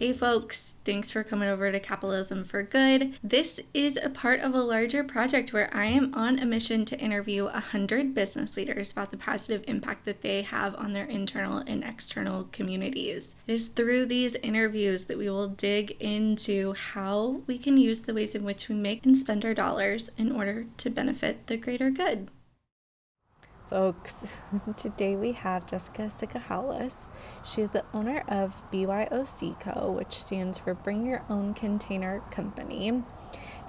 Hey folks, thanks for coming over to Capitalism for Good. This is a part of a larger project where I am on a mission to interview 100 business leaders about the positive impact that they have on their internal and external communities. It is through these interviews that we will dig into how we can use the ways in which we make and spend our dollars in order to benefit the greater good. Folks, today we have Jessica Cichowlas. She is the owner of BYOC Co., which stands for Bring Your Own Container Company.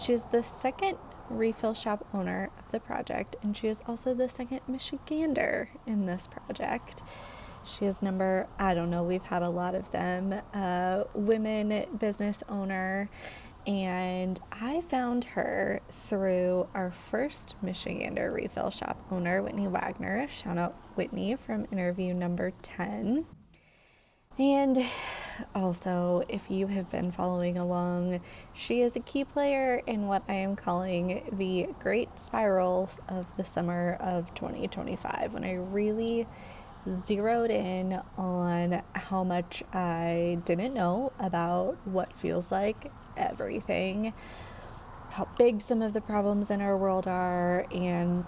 She is the second refill shop owner of the project, and she is also the second Michigander in this project. She is number, I don't know, we've had a lot of them, women business owner. And I found her through our first Michigander refill shop owner, Whitney Wagner. Shout out Whitney from interview number 10. And also, if you have been following along, she is a key player in what I am calling the great spirals of the summer of 2025, when I really zeroed in on how much I didn't know about what feels like everything, how big some of the problems in our world are, and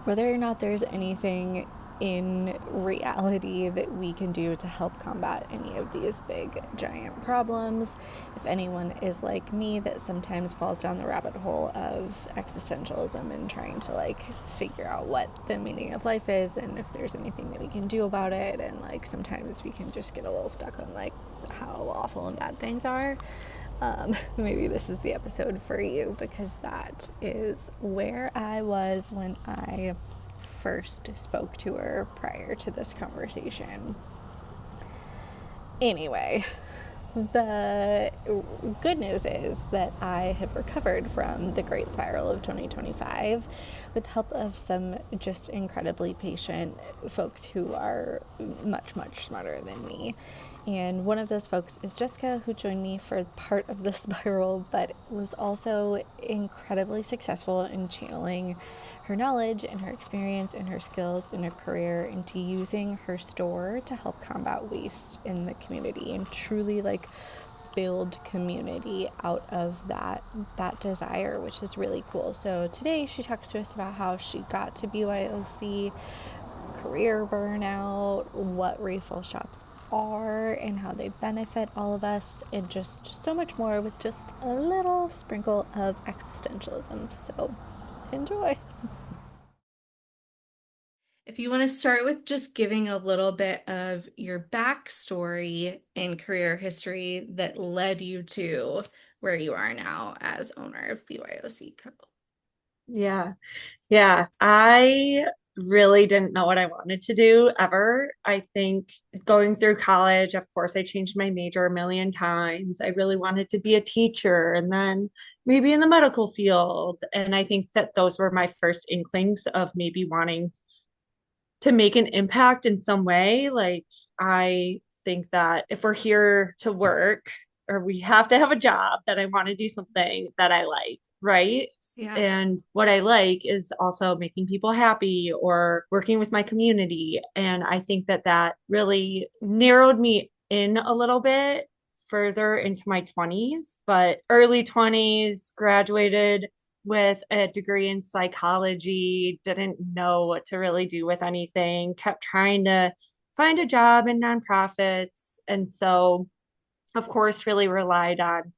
whether or not there's anything in reality that we can do to help combat any of these big giant problems. If anyone is like me, that sometimes falls down the rabbit hole of existentialism and trying to figure out what the meaning of life is and if there's anything that we can do about it, and sometimes we can just get a little stuck on how awful and bad things are. Maybe this is the episode for you, because that is where I was when I first spoke to her prior to this conversation. Anyway, the good news is that I have recovered from the great spiral of 2025 with the help of some just incredibly patient folks who are much, much smarter than me. And one of those folks is Jessica, who joined me for part of the spiral, but was also incredibly successful in channeling her knowledge and her experience and her skills and her career into using her store to help combat waste in the community and truly build community out of that desire, which is really cool. So today she talks to us about how she got to BYOC, career burnout, what refill shops are and how they benefit all of us, and just so much more with just a little sprinkle of existentialism. So enjoy. If you want to start with just giving a little bit of your backstory and career history that led you to where you are now as owner of BYOC Co. Yeah. Yeah. I really didn't know what I wanted to do ever. I think going through college, of course, I changed my major a million times. I really wanted to be a teacher and then maybe in the medical field. And I think that those were my first inklings of maybe wanting to make an impact in some way. I think that if we're here to work, or we have to have a job, that I want to do something that I like, right? Yeah. And what I like is also making people happy or working with my community. And I think that that really narrowed me in a little bit further into my 20s, but early 20s, graduated with a degree in psychology, didn't know what to really do with anything, kept trying to find a job in nonprofits. And so, of course, really relied on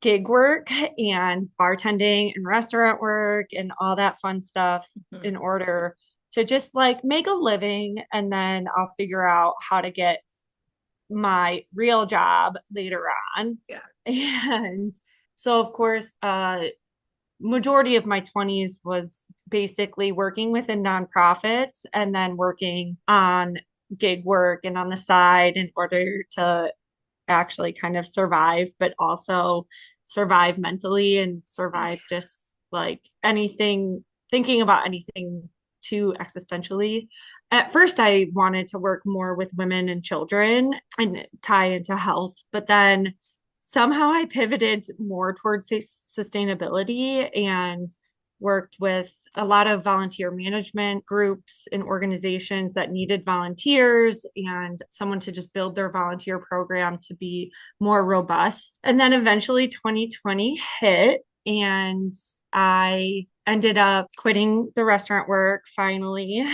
gig work and bartending and restaurant work and all that fun stuff Mhm. in order to just make a living. And then I'll figure out how to get my real job later on. Yeah. And so, of course, majority of my 20s was basically working within nonprofits and then working on gig work and on the side in order to actually kind of survive, but also survive mentally and survive just anything, thinking about anything too existentially. At first, I wanted to work more with women and children and tie into health, but then somehow I pivoted more towards sustainability and worked with a lot of volunteer management groups and organizations that needed volunteers and someone to just build their volunteer program to be more robust. And then eventually 2020 hit, and I ended up quitting the restaurant work finally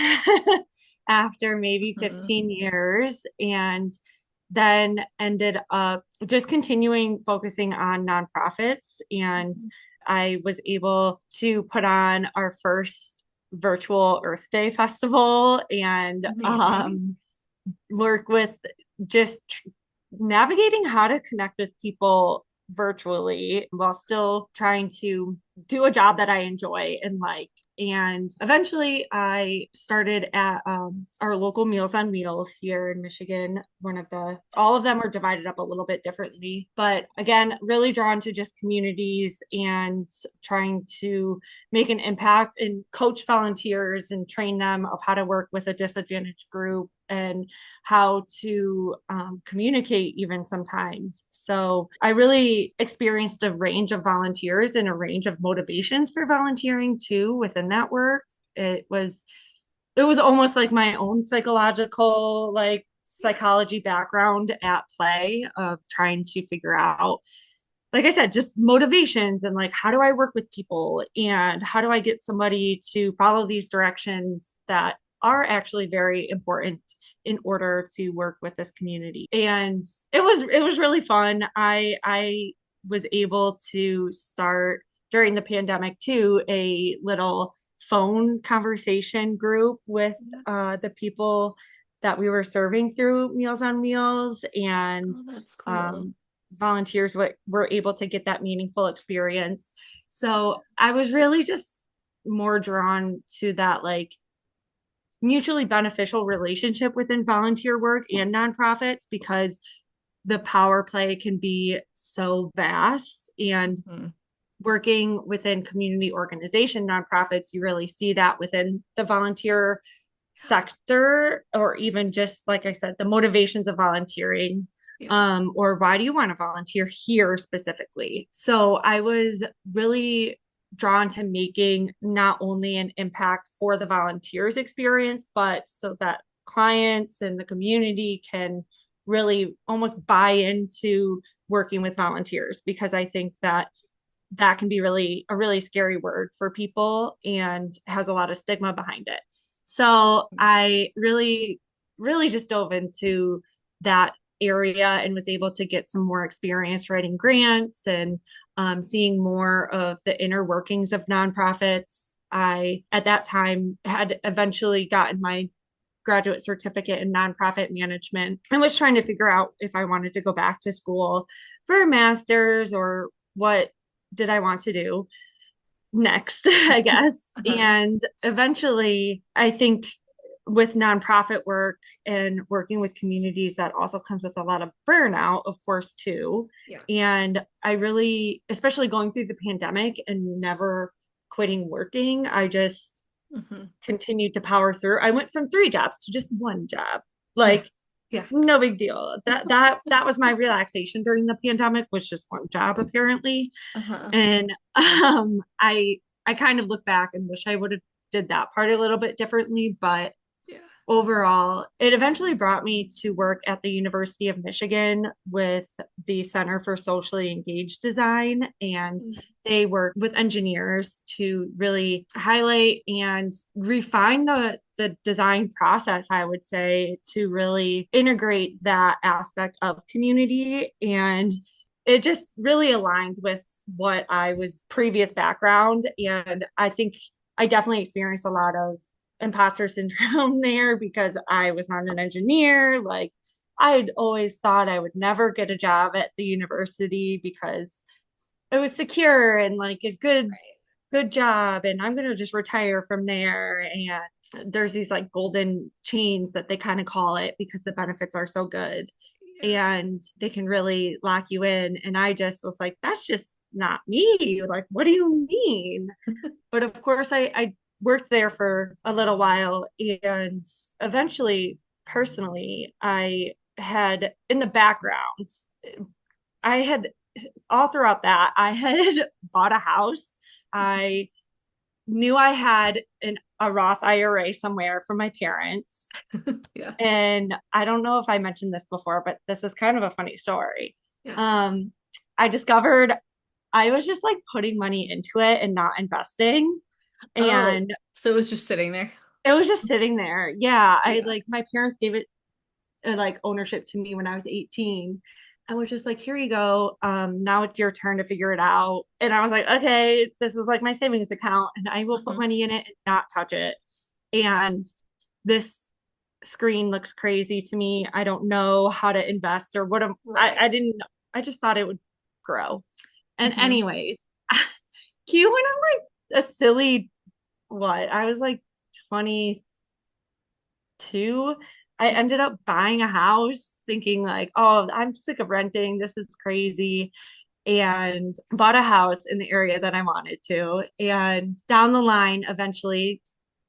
after maybe Mhm. 15 years, and then ended up just continuing focusing on nonprofits. And I was able to put on our first virtual Earth Day festival and Amazing. work with just navigating how to connect with people virtually while still trying to do a job that I enjoy and like. And eventually I started at our local Meals on Wheels here in Michigan. All of them are divided up a little bit differently, but again, really drawn to just communities and trying to make an impact and coach volunteers and train them of how to work with a disadvantaged group and how to communicate even sometimes. So I really experienced a range of volunteers and a range of motivations for volunteering too within that work. It was almost like my own psychological like Yeah. psychology background at play of trying to figure out, like I said, just motivations and like how do I work with people and how do I get somebody to follow these directions that are actually very important in order to work with this community. And it was really fun. I was able to start during the pandemic too a little phone conversation group with Yeah. the people that we were serving through Meals on Wheels, and Oh, that's cool. um, volunteers were able to get that meaningful experience. So I was really just more drawn to that like mutually beneficial relationship within volunteer work and nonprofits because the power play can be so vast. And Mhm. working within community organization nonprofits, you really see that within the volunteer sector, or even just like I said, the motivations of volunteering, Yeah. or why do you want to volunteer here specifically. So I was really drawn to making not only an impact for the volunteers experience, but so that clients and the community can really almost buy into working with volunteers, because I think that that can be really a really scary word for people and has a lot of stigma behind it. So I really just dove into that area and was able to get some more experience writing grants and seeing more of the inner workings of nonprofits. I, at that time, had eventually gotten my graduate certificate in nonprofit management and was trying to figure out if I wanted to go back to school for a master's or what did I want to do next, I guess. Uh-huh. And eventually, I think with nonprofit work and working with communities, that also comes with a lot of burnout, of course, too. Yeah. And I really, especially going through the pandemic and never quitting working, I just Hmm. continued to power through. I went from 3 jobs to just 1 job. Yeah. Like, Yeah. no big deal. That was my relaxation during the pandemic, was just 1 job apparently. Uh-huh. And I kind of look back and wish I would have did that part a little bit differently, but Yeah. overall, it eventually brought me to work at the University of Michigan with the Center for Socially Engaged Design. And Mm. they work with engineers to really highlight and refine the design process, I would say, to really integrate that aspect of community. And it just really aligned with what I was previous background. And I think I definitely experienced a lot of imposter syndrome there because I was not an engineer. Like, I'd always thought I would never get a job at the university because it was secure and like a good job, and I'm going to just retire from there. And there's these like golden chains that they kind of call it because the benefits are so good Yeah. and they can really lock you in. And I just was like, that's just not me. Like, what do you mean? But of course, I worked there for a little while, and eventually, personally, I had in the background, I had all throughout that, I had bought a house. I knew I had a Roth IRA somewhere from my parents. Yeah. And I don't know if I mentioned this before, but this is kind of a funny story. Yeah. Um, I discovered I was just like putting money into it and not investing. Oh, And so it was just sitting there. it was just sitting there. Yeah. I Yeah. like my parents gave it like ownership to me when I was 18. I was just like, here you go. Now it's your turn to figure it out. And I was like, okay, this is like my savings account and I will put Mhm. money in it and not touch it. And this screen looks crazy to me. I don't know how to invest or Right. I didn't know. I just thought it would grow. And Hmm. anyways, Q went on like a silly what? I was like 22. I Yeah. ended up buying a house thinking like, oh, I'm sick of renting. This is crazy. And bought a house in the area that I wanted to. And down the line, eventually,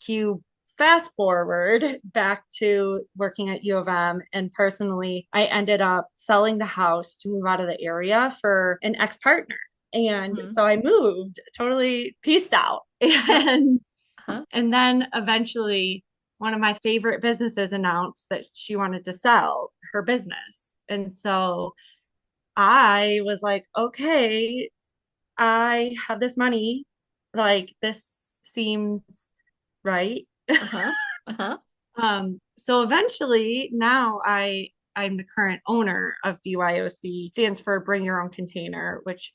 Q fast forward back to working at U of M. And personally, I ended up selling the house to move out of the area for an ex-partner. And Hmm. so I moved, totally pieced out. Yep. And Huh. and then eventually one of my favorite businesses announced that she wanted to sell her business. And so I was like, okay, I have this money. Like, this seems right. Uh-huh. Uh-huh. So eventually now I'm the current owner of BYOC, stands for Bring Your Own Container, which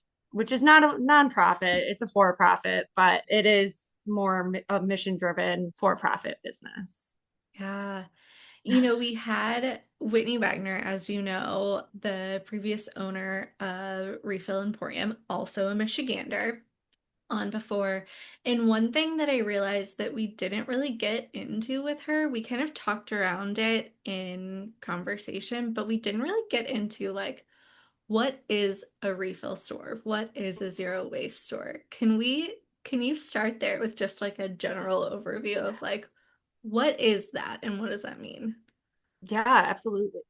is not a nonprofit, it's a for-profit, but it is more a mission-driven for-profit business. Yeah. We had Whitney Wagner, as you know, the previous owner of Refill Emporium, also a Michigander, on before. And one thing that I realized that we didn't really get into with her, we kind of talked around it in conversation, but we didn't really get into like, what is a refill store? What is a zero waste store? Can you start there with just like a general overview of like, what is that and what does that mean? Yeah, absolutely.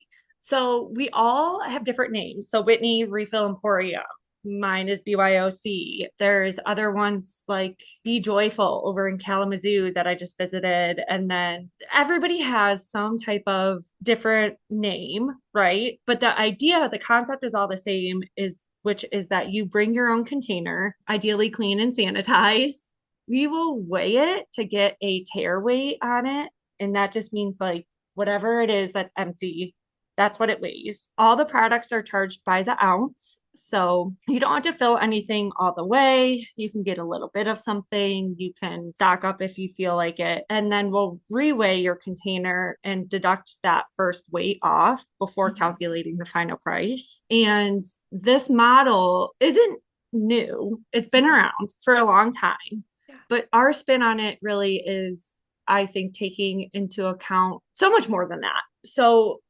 So we all have different names. So Whitney Refill Emporium. Mine is BYOC. There's other ones like Be Joyful over in Kalamazoo that I just visited. And then everybody has some type of different name, right? But the idea, the concept is all the same, is which is that you bring your own container, ideally clean and sanitized. We will weigh it to get a tear weight on it. And that just means like whatever it is that's empty, that's what it weighs. All the products are charged by the ounce. So you don't have to fill anything all the way. You can get a little bit of something. You can stock up if you feel like it. And then we'll reweigh your container and deduct that first weight off before Mhm. calculating the final price. And this model isn't new, it's been Mhm. around for a long time. Yeah. But our spin on it really is I think taking into account so much more than that. So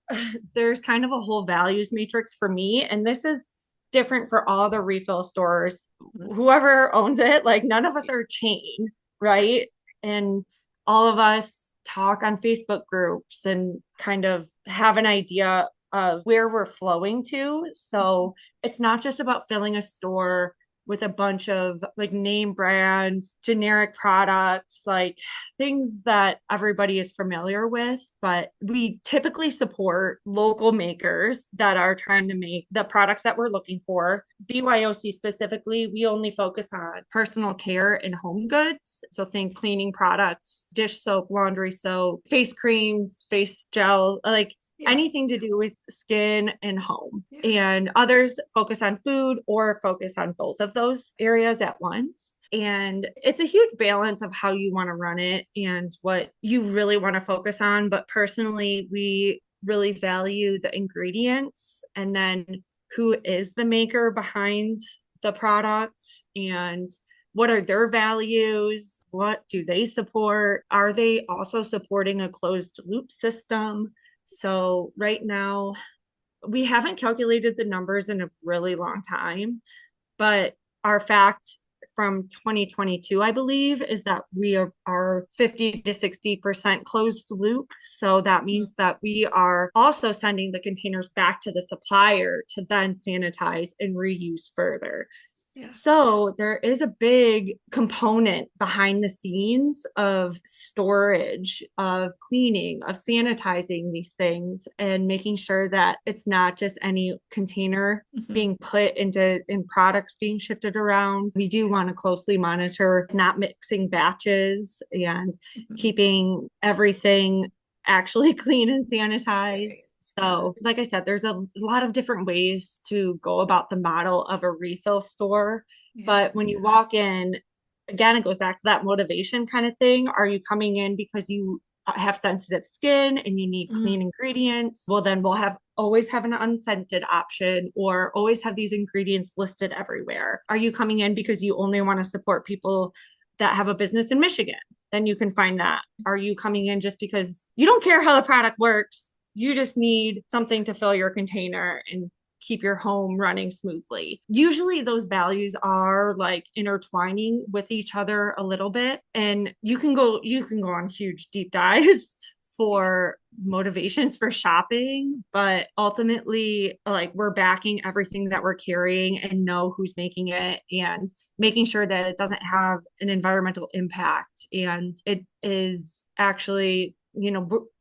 there's kind of a whole values matrix for me, and this is different for all the refill stores. Mhm. Whoever owns it, like none of us are chain, Right. right? And all of us talk on Facebook groups and kind of have an idea of where we're flowing to. So it's not just about filling a store with a bunch of like name brands, generic products, like things that everybody is familiar with, but we typically support local makers that are trying to make the products that we're looking for. BYOC specifically, we only focus on personal care and home goods. So think cleaning products, dish soap, laundry soap, face creams, face gel, like Yeah. anything to do with skin and home. Yeah. And others focus on food or focus on both of those areas at once. And it's a huge balance of how you want to run it and what you really want to focus on. But personally, we really value the ingredients and then who is the maker behind the product and what are their values? What do they support? Are they also supporting a closed loop system? So right now, we haven't calculated the numbers in a really long time, but our fact from 2022, I believe, is that are 50 to 60% closed loop. So that Mhm. means that we are also sending the containers back to the supplier to then sanitize and reuse further. Yeah. So there is a big component behind the scenes of storage, of cleaning, of sanitizing these things and making sure that it's not just any container Hmm. being put into in products being shifted around. We do want to closely monitor not mixing batches and Hmm. keeping everything actually clean and Right. sanitized. Yeah. So, like I said, there's a lot of different ways to go about the model of a refill store. Yeah. But when you walk in, again, it goes back to that motivation kind of thing. Are you coming in because you have sensitive skin and you need Mm. clean ingredients? Well, then we'll have always have an unscented option or always have these ingredients listed everywhere. Are you coming in because you only want to support people that have a business in Michigan? Then you can find that. Are you coming in just because you don't care how the product works? You just need something to fill your container and keep your home running smoothly. Usually those values are like intertwining with each other a little bit and you can go on huge deep dives for motivations for shopping, but ultimately like we're backing everything that we're carrying and know who's making it and making sure that it doesn't have an environmental impact and it is actually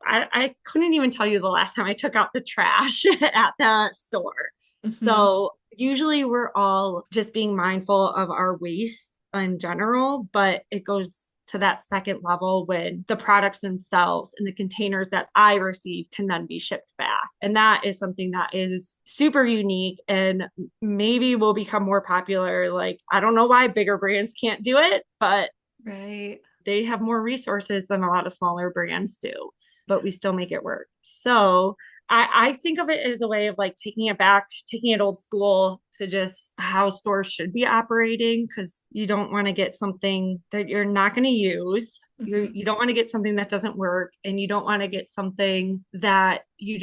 I couldn't even tell you the last time I took out the trash at that store. Hmm. So usually we're all just being mindful of our waste in general, but it goes to that second level when the products themselves and the containers that I receive can then be shipped back. And that is something that is super unique and maybe will become more popular. Like, I don't know why bigger brands can't do it, but Right. they have more resources than a lot of smaller brands do, but we still make it work. So I think of it as a way of like taking it back, taking it old school to just how stores should be operating because you don't want to get something that you're not going to use. Hmm. You don't want to get something that doesn't work and you don't want to get something that you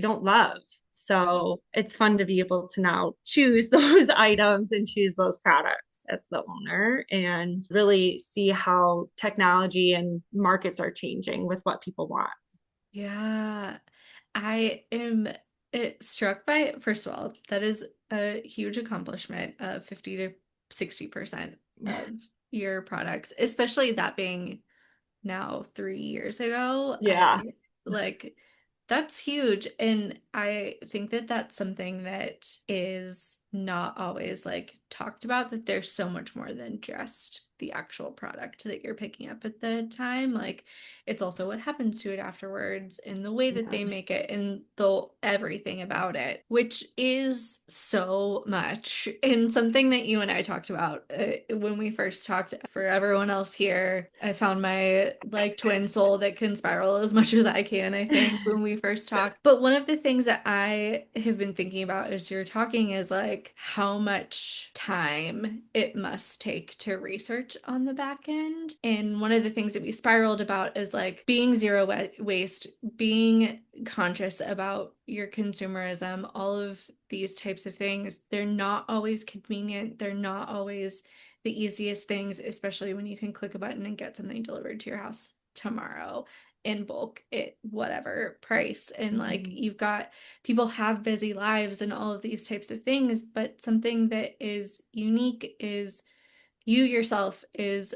don't love. So it's fun to be able to now choose those items and choose those products as the owner and really see how technology and markets are changing with what people want. Yeah. I am struck by, first of all, that is a huge accomplishment of 50 to 60% of your products, especially that being now 3 years ago. Yeah. Like, that's huge. And I think that that's something that is not always like talked about, that there's so much more than just the actual product that you're picking up at the time. Like, it's also what happens to it afterwards and the way that Yeah. they make it and the everything about it, which is so much. And something that you and I talked about when we first talked. For everyone else here, I found my like twin soul that can spiral as much as I can, I think, when we first talked. But one of the things that I have been thinking about as you're talking is like how much time it must take to research on the back end. And one of the things that we spiraled about is like being zero waste, being conscious about your consumerism, all of these types of things. They're not always convenient. They're not always the easiest things, especially when you can click a button and get something delivered to your house tomorrow in bulk at whatever price. And like Mhm. you've got people have busy lives and all of these types of things, but something that is unique is you yourself is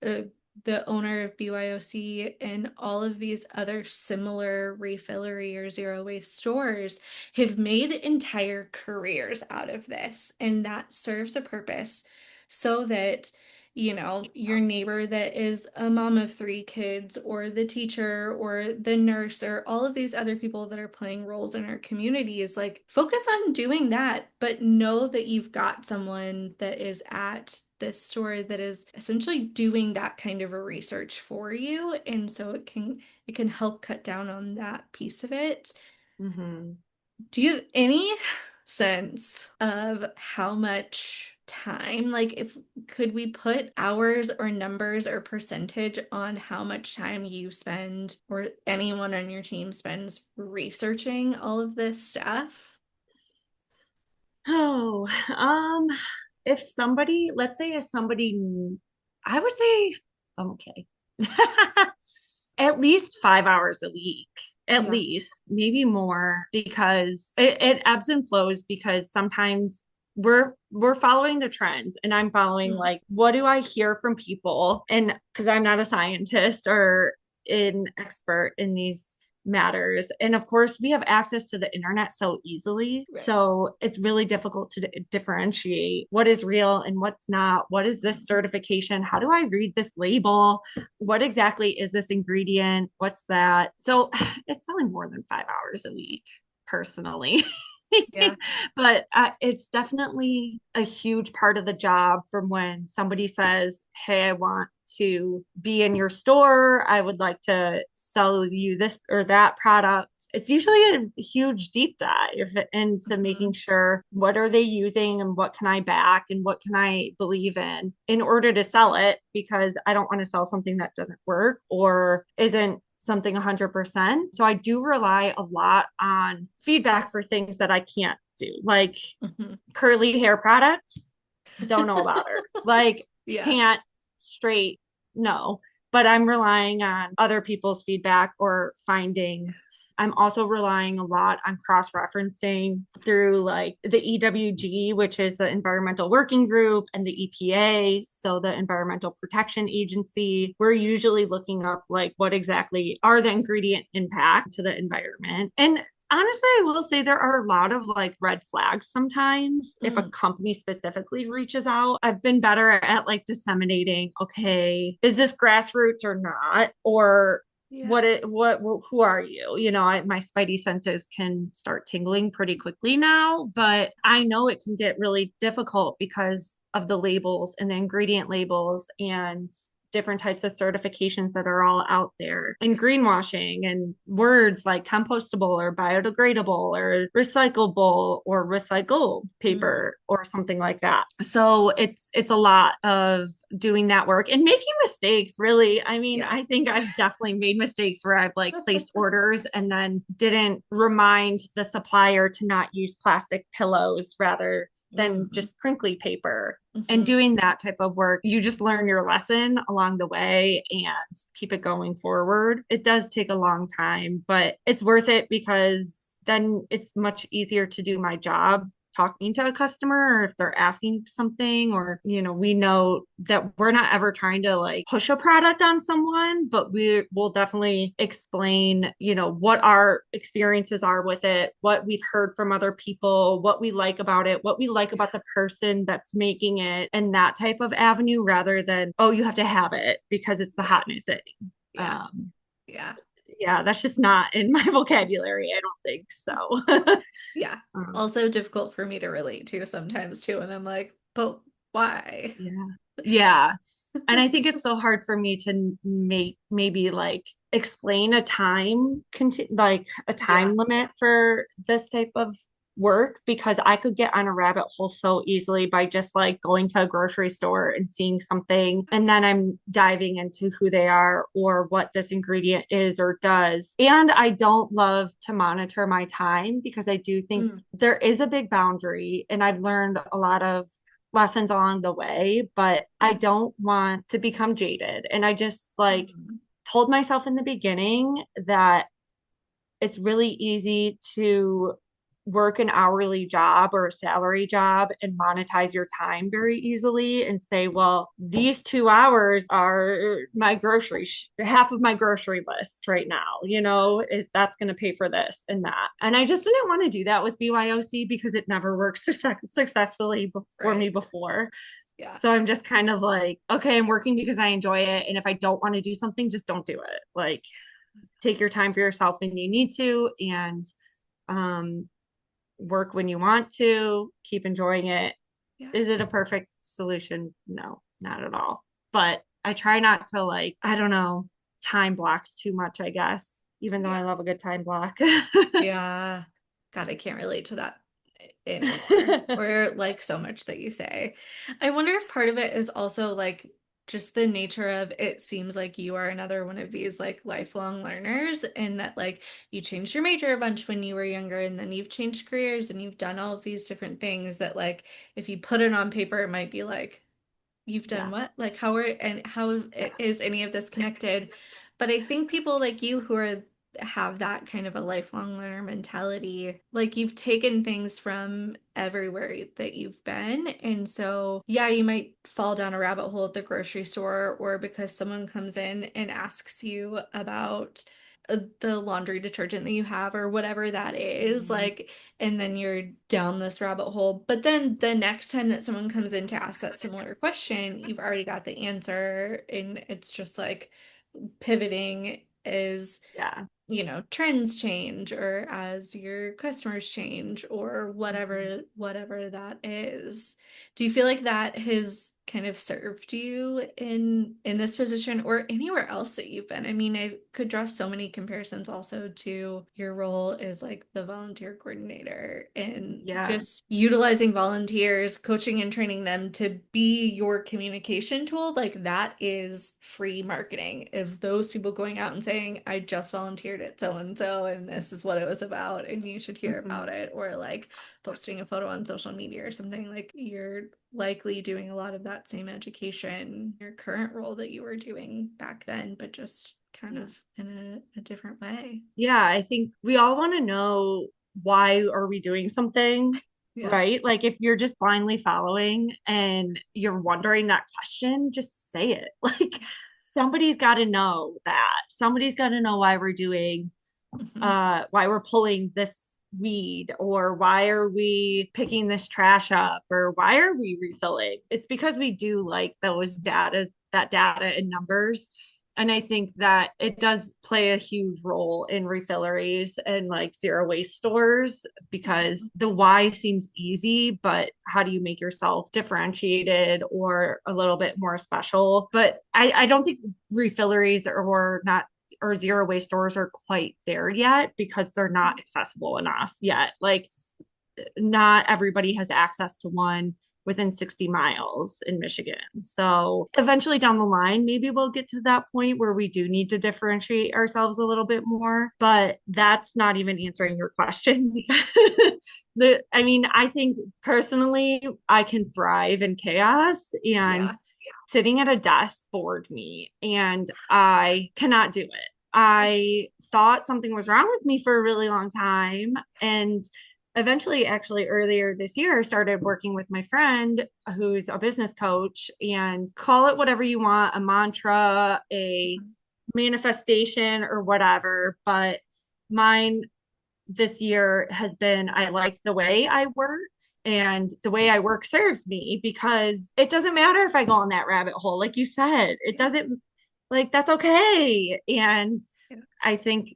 uh, the owner of BYOC and all of these other similar refillery or zero waste stores have made entire careers out of this. And that serves a purpose so that, your neighbor that is a mom of three kids, or the teacher, or the nurse, or all of these other people that are playing roles in our community is like, focus on doing that, but know that you've got someone that is at this store that is essentially doing that kind of a research for you, and so it can help cut down on that piece of it. Mhm. Do you have any sense of how much time, like, if could we put hours or numbers or percentage on how much time you spend or anyone on your team spends researching all of this stuff? Oh, if somebody, let's say if somebody, I would say, okay, at least 5 hours a week, at Yeah. least, maybe more, because it ebbs and flows because sometimes we're following the trends, and I'm following Mm, like what do I hear from people, and because I'm not a scientist or an expert in these matters. And of course, we have access to the internet so easily. right. So it's really difficult to differentiate what is real and what's not. What is this Mm, certification? How do I read this label? What exactly is this ingredient? What's that? So it's probably more than 5 hours a week, personally. yeah. But it's definitely a huge part of the job from when somebody says, hey, I want to be in your store. I would like to sell you this or that product. It's usually a huge deep dive into making Mhm. sure what are they using and what can I back and what can I believe in order to sell it, because I don't want to sell something that doesn't work or isn't something 100%. So I do rely a lot on feedback for things that I can't do, like Mhm. curly hair products. Don't know about her. Like, Yeah. can't straight no. But I'm relying on other people's feedback or findings. I'm also relying a lot on cross referencing through like the EWG, which is the Environmental Working Group, and the EPA, so the Environmental Protection Agency. We're usually looking up like what exactly are the ingredient impact to the environment. And honestly, I will say there are a lot of like red flags sometimes if a Mm, company specifically reaches out. I've been better at like disseminating, okay, is this grassroots or not? Or yeah. who are you? My spidey senses can start tingling pretty quickly now, but I know it can get really difficult because of the labels and the ingredient labels and different types of certifications that are all out there, and greenwashing and words like compostable or biodegradable or recyclable or recycled Mm, paper or something like that. So it's a lot of doing that work and making mistakes, really. I mean, yeah. I think I've definitely made mistakes where I've like placed orders and then didn't remind the supplier to not use plastic pillows rather than Mhm. just crinkly paper. And Mhm. doing that type of work, you just learn your lesson along the way and keep it going forward. It does take a long time, but it's worth it because then it's much easier to do my job talking to a customer, or if they're asking something, or we know that we're not ever trying to like push a product on someone, but we will definitely explain what our experiences are with it, what we've heard from other people, what we like about it, what we like about the person that's making it, and that type of avenue, rather than, oh, you have to have it because it's the Yeah. hot new thing. Yeah. um Yeah. yeah, that's just not in my vocabulary, I don't think so. Yeah. um, Also difficult for me to relate to sometimes too. And I'm like, but why? yeah. Yeah. And I think it's so hard for me to make maybe like explain a like a Yeah. time limit for this type of work, because I could get on a rabbit hole so easily by just like going to a grocery store and seeing something, and then I'm diving into who they are or what this ingredient is or does. And I don't love to monitor my time because I do think Mm, there is a big boundary, and I've learned a lot of lessons along the way, but I yeah. don't want to become jaded. And I just like Mhm. told myself in the beginning that it's really easy to work an hourly job or a salary job and monetize your time very easily and say, well, these 2 hours are half of my grocery list right now, is that's going to pay for this and that. And I just didn't want to do that with BYOC because it never worked successfully for Right. me before. Yeah. So I'm just kind of like, okay, I'm working because I enjoy it. And if I don't want to do something, just don't do it. Like, take your time for yourself when you need to, and um, work when you want to, keep enjoying it. Yeah. Is it a perfect solution? No, not at all. But I try not to like, I don't know, time blocks too much, I guess, even though I Yeah. love a good time block. Yeah. God, I can't relate to that anymore. Or like so much that you say. I wonder if part of it is also like just the nature of it seems like you are another one of these like lifelong learners, and that like you changed your major a bunch when you were younger, and then you've changed careers and you've done all of these different things that like if you put it on paper it might be like you've done Yeah, what? Like how are and how yeah, is any of this connected? But I think people like you who are have that kind of a lifelong learner mentality. Like you've taken things from everywhere that you've been. And so, yeah, you might fall down a rabbit hole at the grocery store or because someone comes in and asks you about the laundry detergent that you have or whatever that is, Mhm. like, and then you're down this rabbit hole. But then the next time that someone comes in to ask that similar question, you've already got the answer, and it's just like pivoting is, Yeah. trends change or as your customers change or Mhm. whatever that is. Do you feel like that has kind of served you in this position or anywhere else that you've been? I mean, I could draw so many comparisons also to your role as like the volunteer coordinator and Yeah. just utilizing volunteers, coaching and training them to be your communication tool. Like that is free marketing. If those people going out and saying, I just volunteered at so and so and this is what it was about and you should hear Mhm. about it, or like posting a photo on social media or something, like you're likely doing a lot of that same education, your current role that you were doing back then, but just kind Yeah. of in a different way. Yeah, I think we all want to know why are we doing something, Yeah. right? Like if you're just blindly following and you're wondering that question, just say it. Like somebody's got to know that. Somebody's got to know why we're doing Hmm. why we're pulling this weed or why are we picking this trash up or why are we refilling. It's because we do like those data and numbers, and I think that it does play a huge role in refilleries and like zero waste stores because the why seems easy, but how do you make yourself differentiated or a little bit more special? But I don't think refilleries or not or zero waste stores are quite there yet because they're not accessible enough yet. Like not everybody has access to one within 60 miles in Michigan. So eventually down the line, maybe we'll get to that point where we do need to differentiate ourselves a little bit more. But that's not even answering your question. I mean, I think personally, I can thrive in chaos and Yeah. sitting at a desk bored me and I cannot do it. I thought something was wrong with me for a really long time. And eventually, actually, earlier this year, I started working with my friend who's a business coach and call it whatever you want, a mantra, a manifestation, or whatever. But mine this year has been I like the way I work and the way I work serves me because it doesn't matter if I go on that rabbit hole. Like you said, it Yeah. doesn't like that's okay. And Yeah. I think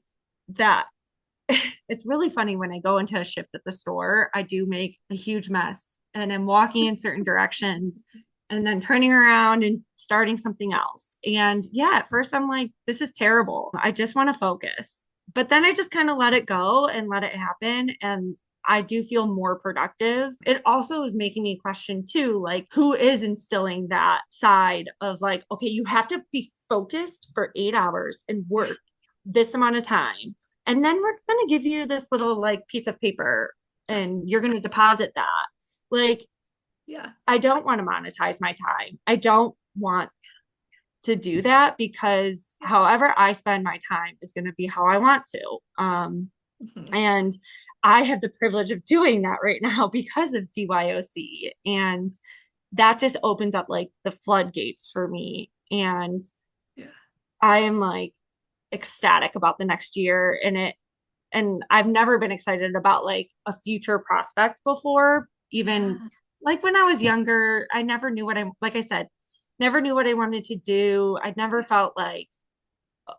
that it's really funny when I go into a shift at the store, I do make a huge mess and I'm walking in certain directions and then turning around and starting something else. And yeah, at first I'm like, this is terrible. I just want to focus. But then I just kind of let it go and let it happen. And I do feel more productive. It also is making me question too, like who is instilling that side of like, okay, you have to be focused for 8 hours and Yeah. work this amount of time and then we're going to give you this little like piece of paper and you're going to deposit that. Like, Yeah. I don't want to monetize my time. I don't want to do that because Yeah. however I spend my time is going to be how I want to. Mhm. And I have the privilege of doing that right now because of BYOC. And that just opens up like the floodgates for me. And Yeah. I am like ecstatic about the next year. And I've never been excited about like a future prospect before. Even Yeah. like when I was younger, I never knew what like I said, never knew what I wanted to do. I never felt like,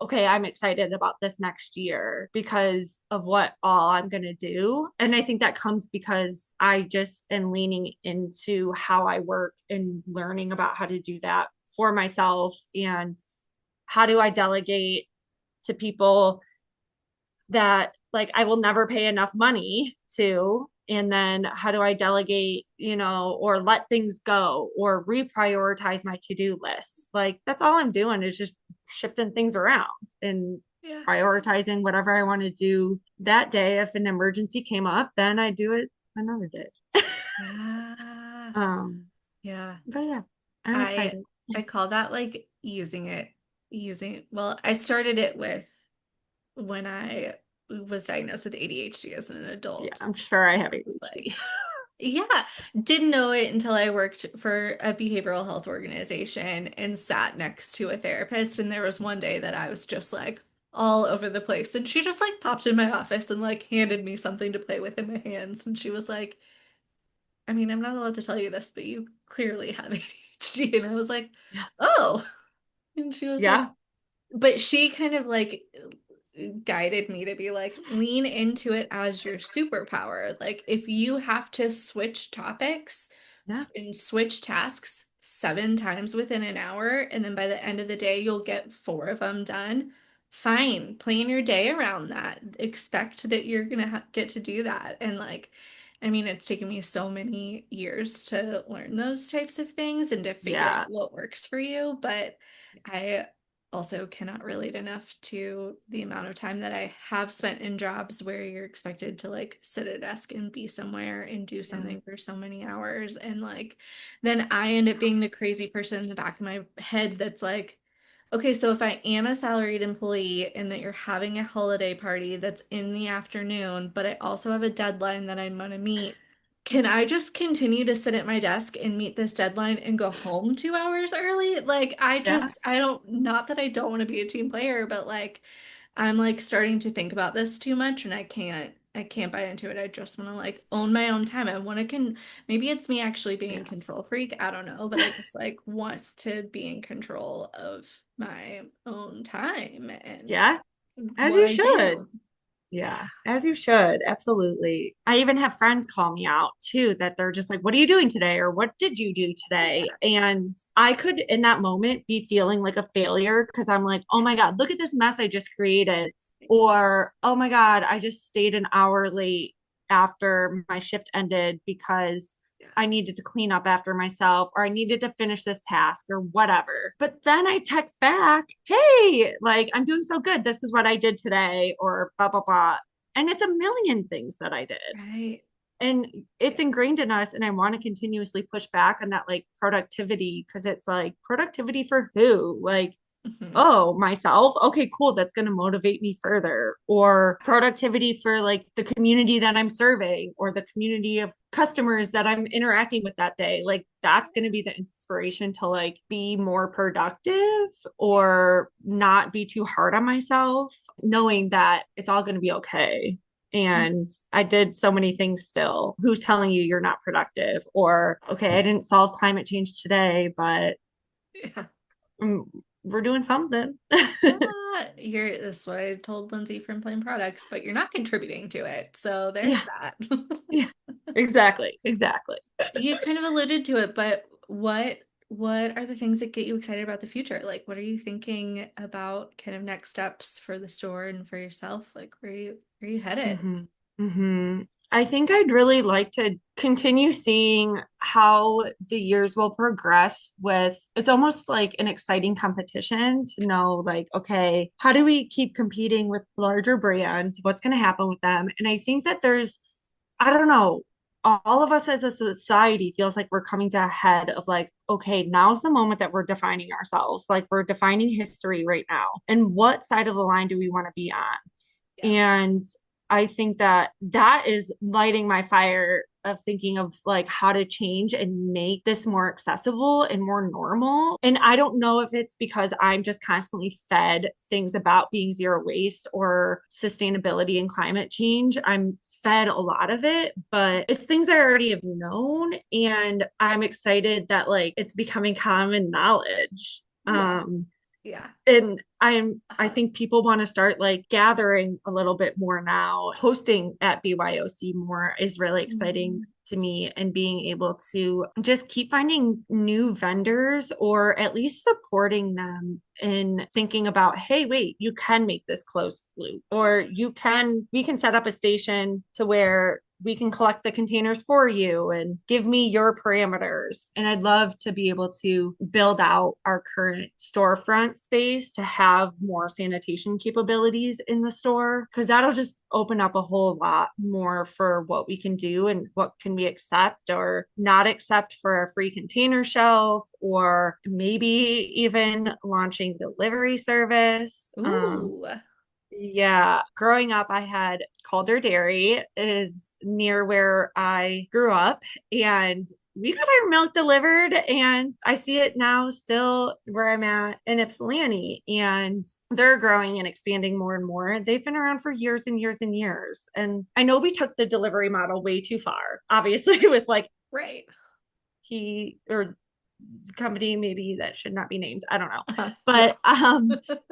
okay, I'm excited about this next year because of what all I'm going to do. And I think that comes because I just am leaning into how I work and learning about how to do that for myself and how do I delegate to people that like I will never pay enough money to. And then how do I delegate, or let things go or reprioritize my to-do list? Like that's all I'm doing is just shifting things around and Yeah. prioritizing whatever I want to do that day. If an emergency came up, then I do it another day. Yeah. Um, Yeah. but yeah, I'm I excited. I call that like using, well, I started it with when I was diagnosed with ADHD as an Yeah, adult. I'm sure I And have I was ADHD. like, yeah, didn't know it until I worked for a behavioral health organization and sat next to a therapist. And there was one day that I was just like all over the place. And she just like popped in my office and like handed me something to play with in my hands. And she was like, I mean, I'm not allowed to tell you this, but you clearly have ADHD. And I was like, Yeah. oh. And she was like, Yeah. but she kind of like guided me to be like, lean into it as your superpower. Like, if you have to switch topics Yeah. and switch tasks 7 times within an hour, and then by the end of the day, you'll get 4 of them done, fine. Plan your day around that. Expect that you're gonna get to do that. And like, I mean, it's taken me so many years to learn those types of things and to figure Yeah. out what works for you, but I also cannot relate enough to the amount of time that I have spent in jobs where you're expected to like sit at a desk and be somewhere and do Yeah. something for so many hours. And like, then I end up being the crazy person in the back of my head that's like, okay, so if I am a salaried employee and that you're having a holiday party that's in the afternoon, but I also have a deadline that I'm gonna meet, can I just continue to sit at my desk and meet this deadline and go home 2 hours early? Like, Yeah. I don't, not that I don't want to be a team player, but like, I'm like starting to think about this too much and I can't buy into it. I just want to like own my own time. I want to maybe it's me actually being a Yes. control freak. I don't know, but I just like want to be in control of my own time and Yeah. As what you I should. do. Yeah, as you should. Absolutely. I even have friends call me out too, that they're just like, what are you doing today? Or what did you do today? Yeah. And I could, in that moment, be feeling like a failure because I'm like, oh my God, look at this mess I just created. Or, oh my God, I just stayed an hour late after my shift ended because Yeah. I needed to clean up after myself or I needed to finish this task or whatever. But then I text back, hey, like I'm doing so good. This is what I did today or blah, blah, blah. And it's a million things that I did. Right. And it's Yeah. ingrained in us. And I want to continuously push back on that like productivity because it's like productivity for who? Like, Mhm. oh, myself. Okay, cool. That's going to motivate me further. Or productivity for like the community that I'm serving or the community of customers that I'm interacting with that day. Like that's going to be the inspiration to like be more productive or not be too hard on myself, knowing that it's all going to be okay. And I did so many things still. Who's telling you you're not productive? Or, okay, I didn't solve climate change today, but Yeah. mm, we're doing something. You're this is what I told Lindsay from Plain Products, but you're not contributing to it. So there's Yeah, that. yeah, exactly, exactly. You kind of alluded to it, but what are the things that get you excited about the future? Like, what are you thinking about kind of next steps for the store and for yourself? Like, where are you headed? Hmm. Hmm. I think I'd really like to continue seeing how the years will progress with it's almost like an exciting competition to know like, okay, how do we keep competing with larger brands? What's going to happen with them? And I think that there's, I don't know, all of us as a society feels like we're coming to a head of like, okay, now's the moment that we're defining ourselves. Like we're defining history right now. And what side of the line do we want to be on? Yeah. And I think that that is lighting my fire of thinking of like how to change and make this more accessible and more normal. And I don't know if it's because I'm just constantly fed things about being zero waste or sustainability and climate change. I'm fed a lot of it, but it's things I already have known. And I'm excited that like it's becoming common knowledge. Yeah. Yeah. And I Uh-huh. think people want to start like gathering a little bit more now. Hosting at BYOC more is really exciting Mm. to me and being able to just keep finding new vendors or at least supporting them in thinking about, hey, wait, you can make this closed loop Yeah. or we can set up a station to where we can collect the containers for you and give me your parameters. And I'd love to be able to build out our current storefront space to have more sanitation capabilities in the store, because that'll just open up a whole lot more for what we can do and what can we accept or not accept for a free container shelf, or maybe even launching delivery service. Ooh. Yeah, growing up, I had Calder Dairy is near where I grew up, and we got our milk delivered, and I see it now still where I'm at in Ypsilanti, and they're growing and expanding more and more. They've been around for years and years and years, and I know we took the delivery model way too far, obviously, with like Right. he or company maybe that should not be named. I don't know. Yeah. But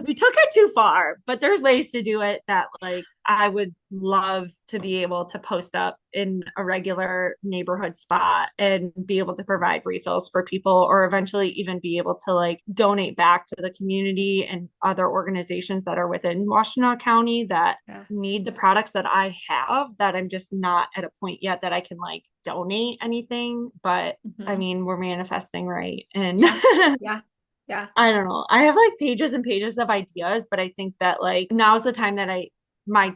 we took it too far, but there's ways to do it that like I would love to be able to post up in a regular neighborhood spot and be able to provide refills for people or eventually even be able to like donate back to the community and other organizations that are within Washtenaw County that Yeah. need the products that I have that I'm just not at a point yet that I can like donate anything. But I Hmm. mean, we're manifesting, right? And Yeah. Yeah. Yeah. I don't know. I have like pages and pages of ideas, but I think that like now's the time that my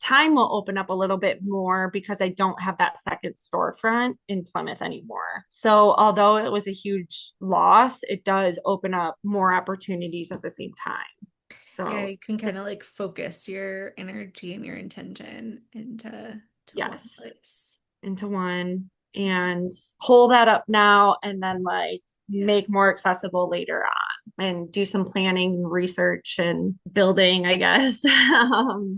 time will open up a little bit more because I don't have that second storefront in Plymouth anymore. So although it was a huge loss, it does open up more opportunities at the same time. Yeah, So you can kind of like focus your energy and your intention into one yes, place. into one and pull that up now and then like Yeah. make more accessible later on and do some planning, research, and building, I guess.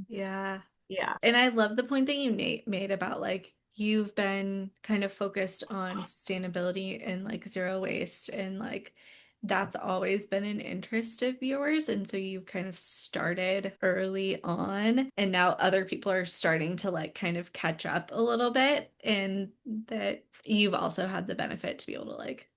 Yeah. Yeah. And I love the point that you made about like you've been kind of focused on sustainability and like zero waste and like that's always been an interest of yours. And so you've kind of started early on and now other people are starting to like kind of catch up a little bit and that you've also had the benefit to be able to like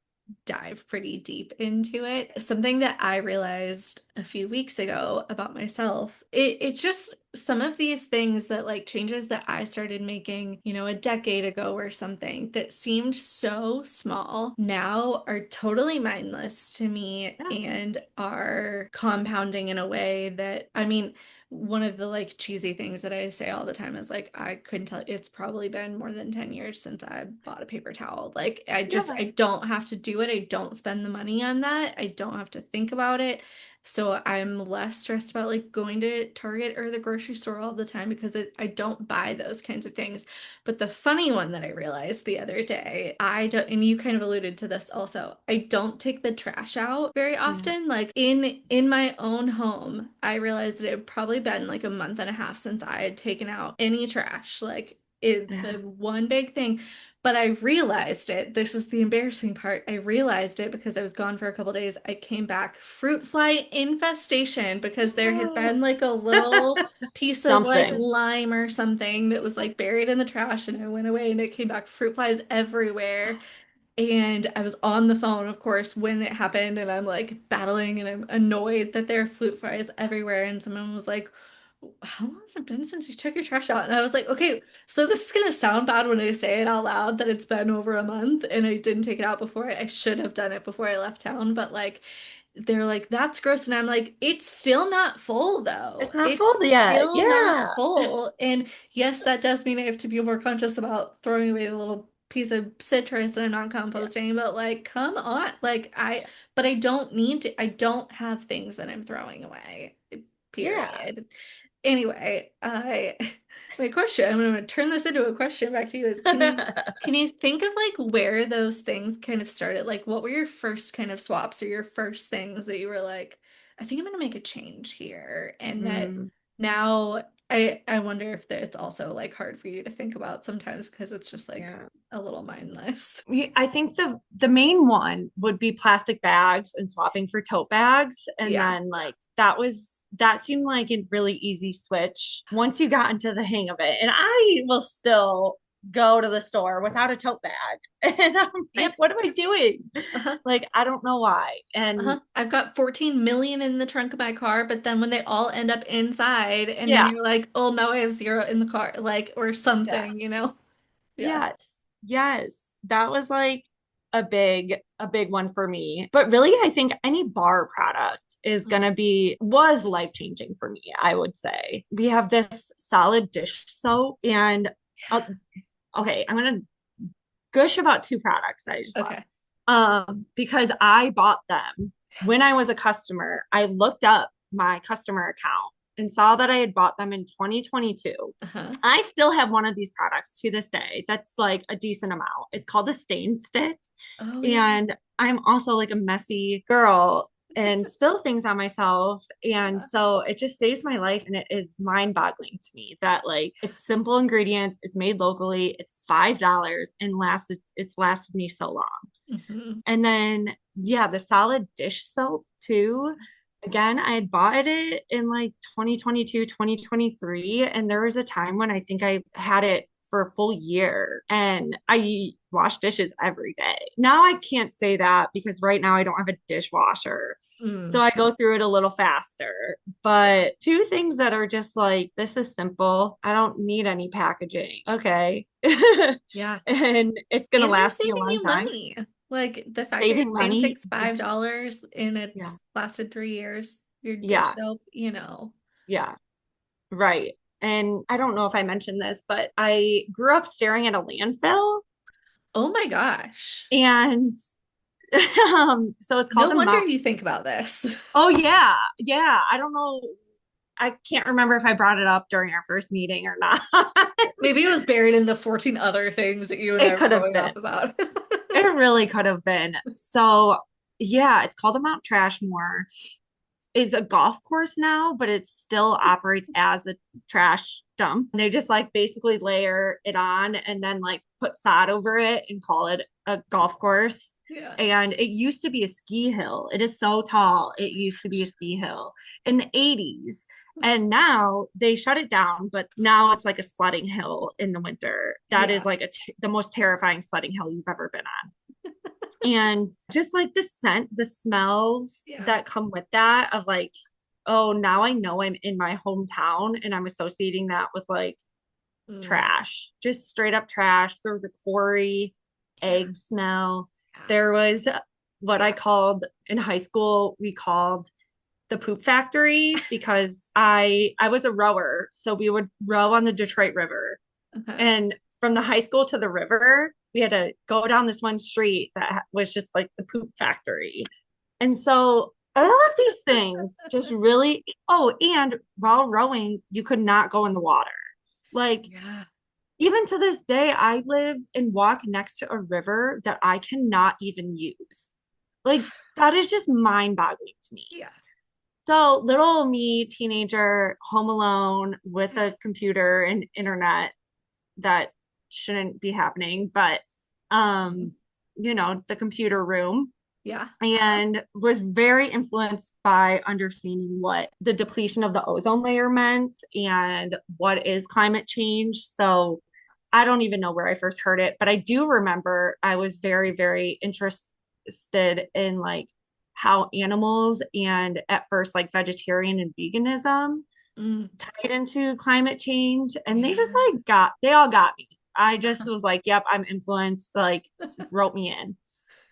dive pretty deep into it. Something that I realized a few weeks ago about myself, it just some of these things that like changes that I started making, a decade ago or something that seemed so small now are totally mindless to me Yeah. and are compounding in a way that, I mean, one of the like cheesy things that I say all the time is like I couldn't tell it's probably been more than 10 years since I bought a paper towel. Like Yeah. I don't have to do it. I don't spend the money on that. I don't have to think about it. So I'm less stressed about like going to Target or the grocery store all the time because I don't buy those kinds of things. But the funny one that I realized the other day, I don't, and you kind of alluded to this also, I don't take the trash out very Yeah. often. Like in my own home, I realized that it had probably been like a month and a half since I had taken out any trash. Like the Yeah. one big thing. But I realized it. This is the embarrassing part. I realized it because I was gone for a couple days. I came back fruit fly infestation because there had been like a little piece of like Something. lime or something that was like buried in the trash and I went away and it came back fruit flies everywhere. And I was on the phone, of course, when it happened, and I'm like battling and I'm annoyed that there are fruit flies everywhere. And someone was like, how long has it been since you took your trash out? And I was like, okay, so this is gonna sound bad when I say it out loud that it's been over a month and I didn't take it out before. I should have done it before I left town, but like they're like, that's gross. And I'm like, it's still not full though. It's not It's full yet. still not Yeah. full. And yes, that does mean I have to be more conscious about throwing away the little piece of citrus that I'm not Yeah. composting, but like, come on. Like Yeah. but I don't need to, I don't have things that I'm throwing away, Yeah. period. Anyway, I my question, I'm gonna turn this into a question back to you is can you think of like where those things kind of started? Like what were your first kind of swaps or your first things that you were like, I think I'm gonna make a change here and that Mm, now I wonder if that it's also like hard for you to think about sometimes because it's just like yeah. a little mindless. I think the main one would be plastic bags and swapping for tote bags. And Yeah. then like that seemed like a really easy switch once you got into the hang of it. And I will still go to the store without a tote bag. And I'm like, Yep. what am I doing? Uh-huh. Like, I don't know why. And Uh-huh. I've got 14 million in the trunk of my car, but then when they all end up inside, and then yeah, you're like, oh, now I have zero in the car, like, or something, exactly. Yeah. Yes. Yes. That was like a big one for me. But really, I think any bar product is Mm. gonna be was life-changing for me, I would say. We have this solid dish soap and uh, okay, I'm gonna gush about two products that I just love. Okay. Because I bought them when I was a customer. I looked up my customer account and saw that I had bought them in 2022. Uh-huh. I still have one of these products to this day. That's like a decent amount. It's called a stain stick. Oh yeah. And I'm also like a messy girl and spill things on myself. And Yeah. so it just saves my life. And it is mind-boggling to me that like it's simple ingredients, it's made locally, it's $5 and it's lasted me so long. Hmm. And then yeah, the solid dish soap too. Again, I had bought it in like 2022, 2023, and there was a time when I think I had it for a full year and I wash dishes every day. Now I can't say that because right now I don't have a dishwasher. So Mm. I go through it a little faster. Yeah. But two things that are just like, this is simple. I don't need any packaging. Okay. Yeah. And it's going to And they're last me a saving long you time. money. Like the fact that your Saving stain money. stick's Yeah. $5 and Yeah. it's lasted 3 years. Your dish Yeah. soap, you know. Yeah. Right. And I don't know if I mentioned this, but I grew up staring at a landfill. Oh my gosh. And so it's No called a wonder mount. you think about this. Oh, yeah. Yeah. I don't know. I can't remember if I brought it up during our first meeting or not. Maybe it was buried in the 14 other things that you and I It were could have going been. off about. It really could have been. So, yeah, it's called a Mount Trashmore. Is a golf course now, but it still operates as a trash dump. They just like basically layer it on and then like put sod over it and call it a golf course. Yeah. And it used to be a ski hill. It is so tall. It used to be a ski hill in the 80s. And now they shut it down, but now it's like a sledding hill in the winter. That is Yeah. like the most terrifying sledding hill you've ever been on. And just like the scent, the smells Yeah. that come with that of like, oh, now I know I'm in my hometown and I'm associating that with like Mm. trash, just straight up trash. There was a quarry Yeah. egg smell. Yeah. There was what I Yeah. called in high school, we called the poop factory because I was a rower. So we would row on the Detroit River. Uh-huh. And from the high school to the river, we had to go down this one street that was just like the poop factory. And so all of these things just really, oh, and while rowing, you could not go in the water. Like, Yeah. even to this day, I live and walk next to a river that I cannot even use. Like, that is just mind-boggling to me. Yeah. So, little me, teenager, home alone with Yeah. a computer and internet that shouldn't be happening, but Mhm. the computer room Yeah. and was very influenced by understanding what the depletion of the ozone layer meant and what is climate change. So I don't even know where I first heard it, but I do remember I was very, very interested in like how animals and at first like vegetarian and veganism Mm. tied into climate change. And they just Yeah. like they all got me. I just was like, yep, I'm influenced, like wrote me in.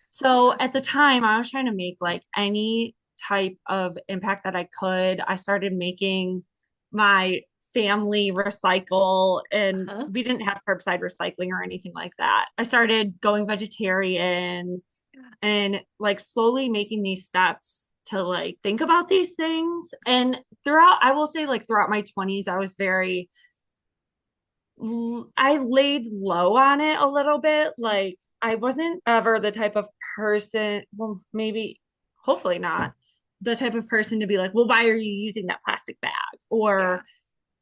So Yeah. at the time, I was trying to make like any type of impact that I could. I started making my family recycle, and Uh-huh. we didn't have curbside recycling or anything like that. I started going vegetarian Yeah. and like slowly making these steps to like think about these things. And throughout, I will say, like throughout my 20s, I was very I laid low on it a little bit. Like I wasn't ever the type of person, well, maybe, hopefully not, the type of person to be like, well, why are you using that plastic bag? Yeah. Or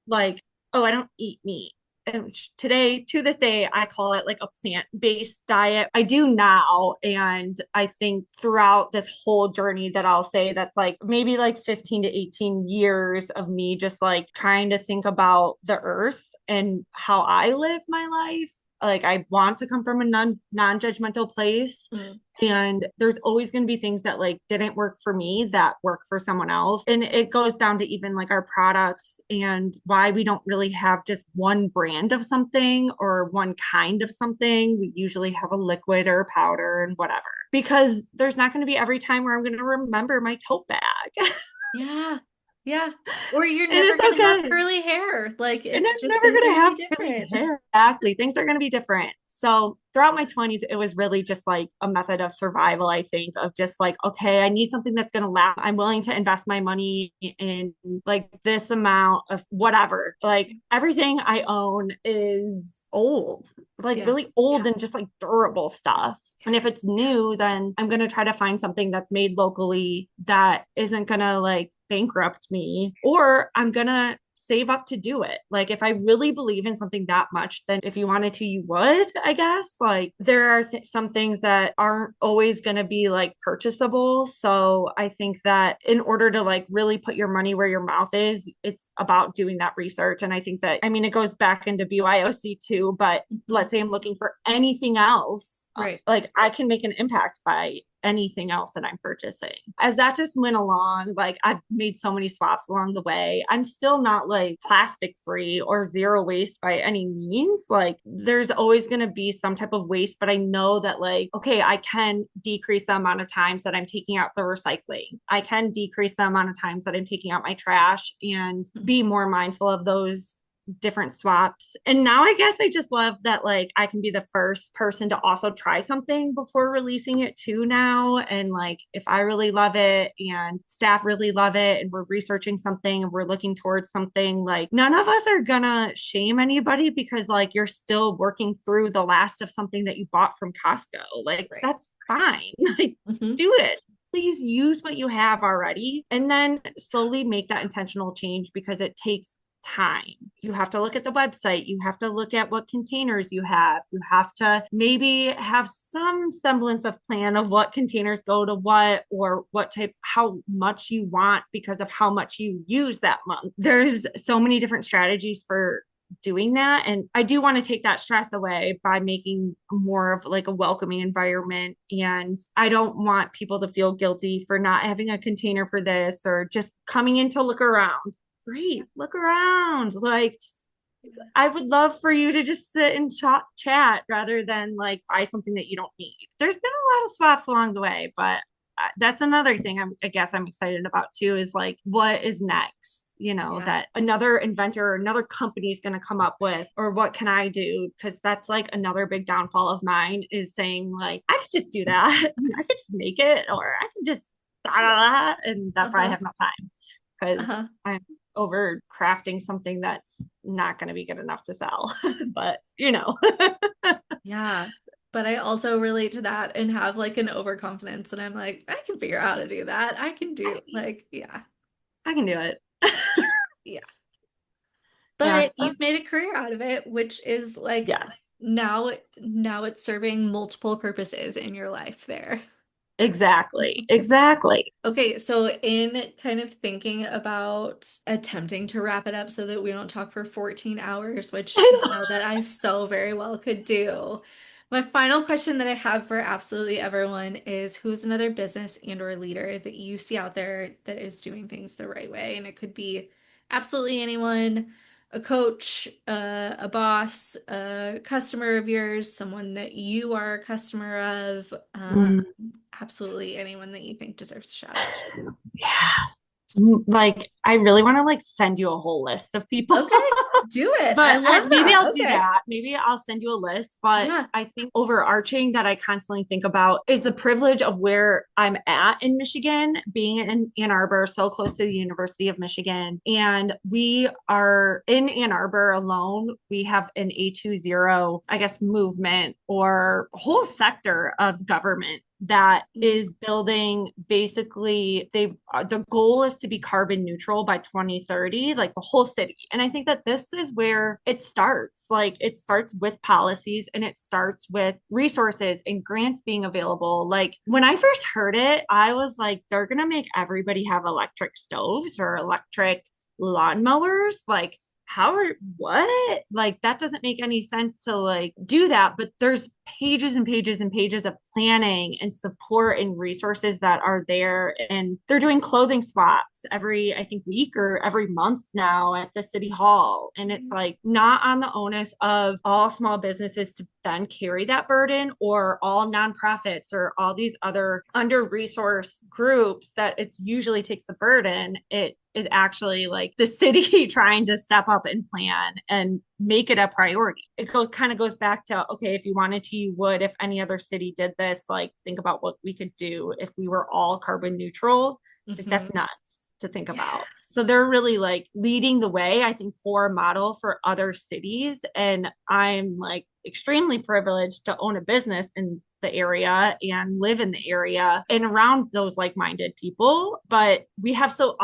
like, oh, I don't eat meat. And today, to this day, I call it like a plant-based diet. I do now. And I think throughout this whole journey that I'll say that's like maybe like 15 to 18 years of me just like trying to think about the earth and how I live my life. Like I want to come from a non-judgmental place, Mm. and there's always going to be things that like didn't work for me that work for someone else. And it goes down to even like our products and why we don't really have just one brand of something or one kind of something. We usually have a liquid or a powder and whatever, because there's not going to be every time where I'm going to remember my tote bag. Yeah. Yeah. Or you're And never it's gonna have okay. curly hair. Like And it's I'm just never things are going to gonna have be curly different. hair. Exactly. Things are going to be different. So throughout my 20s, it was really just like a method of survival, I think, of just like, okay, I need something that's going to last. I'm willing to invest my money in like this amount of whatever. Like everything I own is old, like Yeah. really old and just like durable stuff. And if it's new, then I'm going to try to find something that's made locally that isn't going to like bankrupt me, or I'm going to save up to do it. Like if I really believe in something that much, then if you wanted to, you would, I guess. Like there are some things that aren't always going to be like purchasable. So I think that in order to like really put your money where your mouth is, it's about doing that research. And I think that, I mean, it goes back into BYOC too, but Mhm. let's say I'm looking for anything else, Right. like I can make an impact by anything else that I'm purchasing. As that just went along, like I've made so many swaps along the way. I'm still not like plastic free or zero waste by any means. Like there's always going to be some type of waste, but I know that like, okay, I can decrease the amount of times that I'm taking out the recycling. I can decrease the amount of times that I'm taking out my trash and Mhm. be more mindful of those different swaps. And now I guess I just love that like I can be the first person to also try something before releasing it too now. And like if I really love it and staff really love it and we're researching something and we're looking towards something, like none of us are gonna shame anybody because like you're still working through the last of something that you bought from Costco. Like Right. that's fine. Like Hmm. do it. Please use what you have already and then slowly make that intentional change because it takes time. You have to look at the website. You have to look at what containers you have. You have to maybe have some semblance of plan of what containers go to what or what type, how much you want because of how much you use that month. There's so many different strategies for doing that. And I do want to take that stress away by making more of like a welcoming environment. And I don't want people to feel guilty for not having a container for this or just coming in to look around. Great, look around. Like, I would love for you to just sit and chat rather than like buy something that you don't need. There's been a lot of swaps along the way, but that's another thing I guess I'm excited about too is like what is next, Yeah. that another inventor or another company is going to come up with, or what can I do? Because that's like another big downfall of mine is saying like, I could just do that. I could just make it, or I could just da, da, da, and that's why I Uh-huh. have no time because Uh-huh. I'm over crafting something that's not going to be good enough to sell. But, Yeah. But I also relate to that and have like an overconfidence. And I'm like, I can figure out how to do that. I can do I, like, yeah. I can do it. Yeah. Yeah. But you've made a career out of it, which is like Yes, now it's serving multiple purposes in your life there. exactly. Exactly. Okay, so in kind of thinking about attempting to wrap it up so that we don't talk for 14 hours, which I I know that I so very well could do. My final question that I have for absolutely everyone is who's another business and or leader that you see out there that is doing things the right way? And it could be absolutely anyone, a coach, a boss, a customer of yours, someone that you are a customer of. know. Absolutely anyone that you think deserves a shout out. Yeah. Like, I really want to like send you a whole list of people. Okay, do it. I But love maybe that. I'll do Okay. that. Maybe I'll send you a list. But Yeah. I think overarching that I constantly think about is the privilege of where I'm at in Michigan, being in Ann Arbor, so close to the University of Michigan. And we are in Ann Arbor alone. We have an A20, I guess, movement or whole sector of government that is building basically the goal is to be carbon neutral by 2030, like the whole city. And I think that this is where it starts. Like it starts with policies and it starts with resources and grants being available. Like when I first heard it, I was like, they're gonna make everybody have electric stoves or electric lawnmowers. Like how are what? Like that doesn't make any sense to like do that. But there's pages and pages and pages of planning and support and resources that are there. And they're doing clothing swaps every, I think, week or every month now at the city hall. And it's like not on the onus of all small businesses to then carry that burden or all nonprofits or all these other under resourced groups that it's usually takes the burden. It is actually like the city trying to step up and plan and make it a priority. Kind of goes back to, okay, if you wanted to, you would. If any other city did this, like think about what we could do if we were all carbon neutral. Like Mm-hmm. that's nuts to think Yeah. about. So they're really like leading the way, I think, for a model for other cities. And I'm like extremely privileged to own a business in the area and live in the area and around those like-minded people. But we have so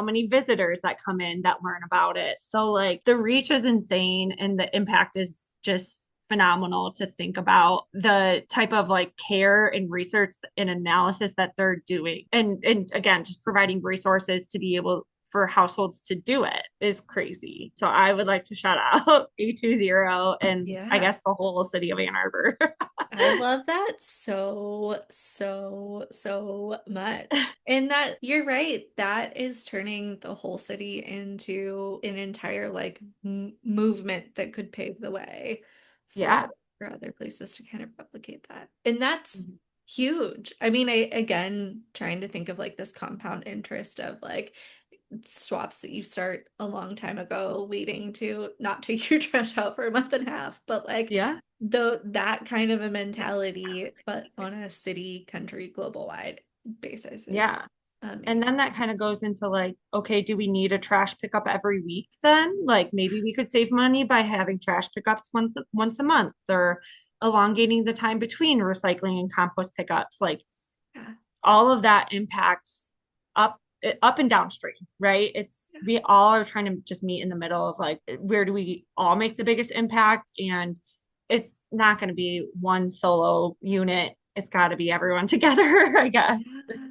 many visitors that come in that learn about it. So like the reach is insane and the impact is just phenomenal to think about the type of like care and research and analysis that they're doing. And again, just providing resources to be able for households to do it is crazy. So I would like to shout out A20 and I Yeah. guess the whole city of Ann Arbor. I love that so much. And that you're right, that is turning the whole city into an entire like movement that could pave the way for Yeah. other places to kind of replicate that. And that's Mhm. huge. I mean, I again trying to think of like this compound interest of like swaps that you start a long time ago leading to not take your trash out for a month and a half, but like Yeah. though that kind of a mentality, but on a city, country, global wide basis is Yeah. And amazing. then that kind of goes into like, okay, do we need a trash pickup every week then? Like maybe we could save money by having trash pickups once a month or elongating the time between recycling and compost pickups. Like Yeah. all of that impacts up up and downstream, right? It's Yeah. we all are trying to just meet in the middle of like where do we all make the biggest impact? And it's not going to be one solo unit. It's got to be everyone together, I guess. Yeah.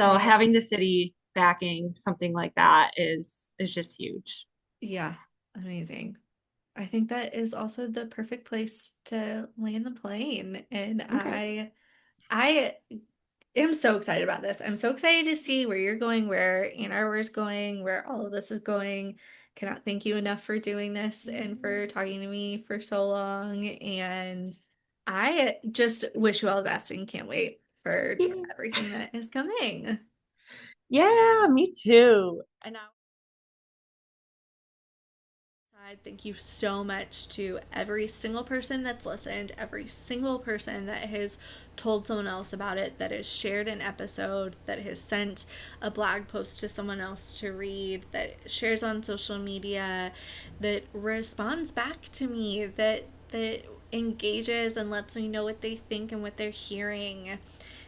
So I having the city backing something like that is just huge. yeah, amazing. I think that is also the perfect place to land the plane. And Okay. I am so excited about this. I'm so excited to see where you're going, where Ann Arbor is going, where all of this is going. Cannot thank you enough for doing this and for talking to me for so long. And I just wish you all the best and can't wait for Yeah, everything that is coming. yeah, me too. And I Thank you so much to every single person that's listened, every single person that has told someone else about it, that has shared an episode, that has sent a blog post to someone else to read, that shares on social media, that responds back to me, that engages and lets me know what they think and what they're hearing.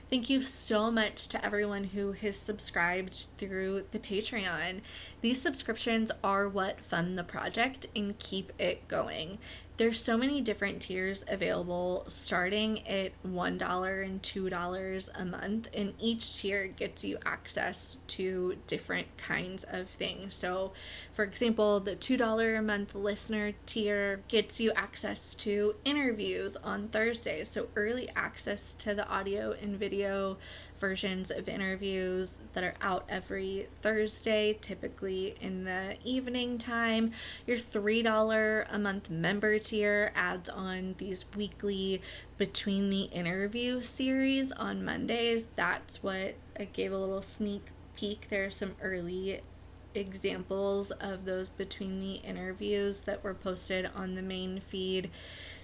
Thank you so much to everyone who has subscribed through the Patreon. These subscriptions are what fund the project and keep it going. There's so many different tiers available starting at $1 and $2 a month, and each tier gets you access to different kinds of things. So, for example, the $2 a month listener tier gets you access to interviews on Thursdays, so early access to the audio and video versions of interviews that are out every Thursday, typically in the evening time. Your $3 a month member tier adds on these weekly between the interview series on Mondays. That's what I gave a little sneak peek. There are some early examples of those between the interviews that were posted on the main feed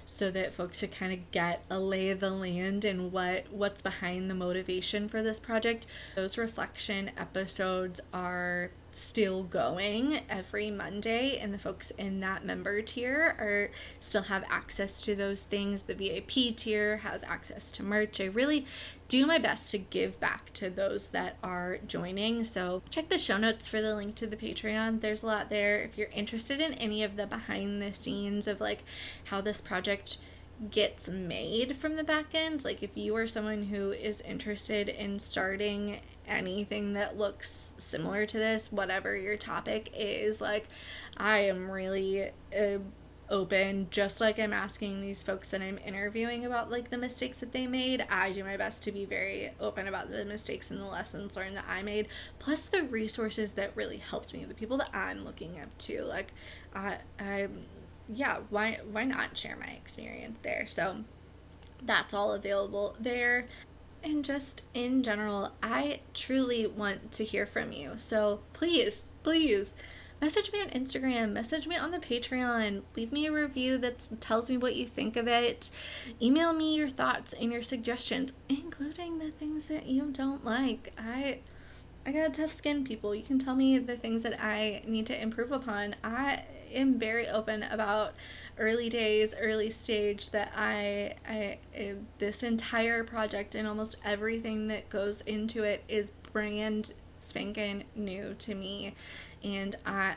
so that folks could kind of get a lay of the land and what's behind the motivation for this project. Those reflection episodes are still going every Monday, and the folks in that member tier are still have access to those things. The VIP tier has access to merch. I really do my best to give back to those that are joining. So check the show notes for the link to the Patreon. There's a lot there if you're interested in any of the behind the scenes of like how this project gets made from the back end. Like if you are someone who is interested in starting anything that looks similar to this, whatever your topic is, like I am really open, just like I'm asking these folks that I'm interviewing about like the mistakes that they made. I do my best to be very open about the mistakes and the lessons learned that I made, plus the resources that really helped me, the people that I'm looking up to. Like I yeah, why not share my experience there? So that's all available there. And just in general, I truly want to hear from you. So please, please message me on Instagram, message me on the Patreon, leave me a review that tells me what you think of it. Email me your thoughts and your suggestions, including the things that you don't like. I got tough skin, people. You can tell me the things that I need to improve upon. I am very open about early days, early stage, that I this entire project and almost everything that goes into it is brand spanking new to me. And I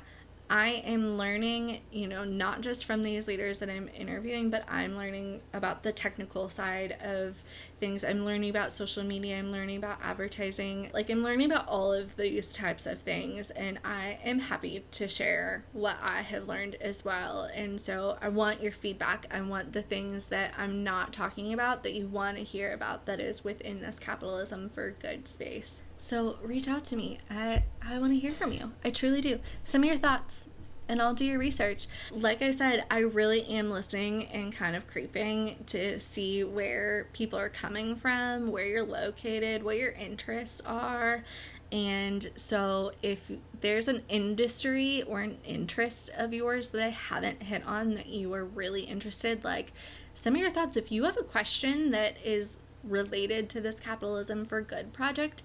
am learning, not just from these leaders that I'm interviewing, but I'm learning about the technical side of things. I'm learning about social media. I'm learning about advertising. Like, I'm learning about all of these types of things. And I am happy to share what I have learned as well. And so I want your feedback. I want the things that I'm not talking about that you want to hear about that is within this Capitalism for Good space. So reach out to me. I want to hear from you. I truly do. Send me your thoughts and I'll do your research. Like I said, I really am listening and kind of creeping to see where people are coming from, where you're located, what your interests are. And so if there's an industry or an interest of yours that I haven't hit on that you are really interested, like, send me your thoughts. If you have a question that is related to this Capitalism for Good project,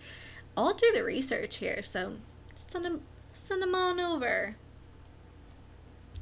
I'll do the research here. So send them on over.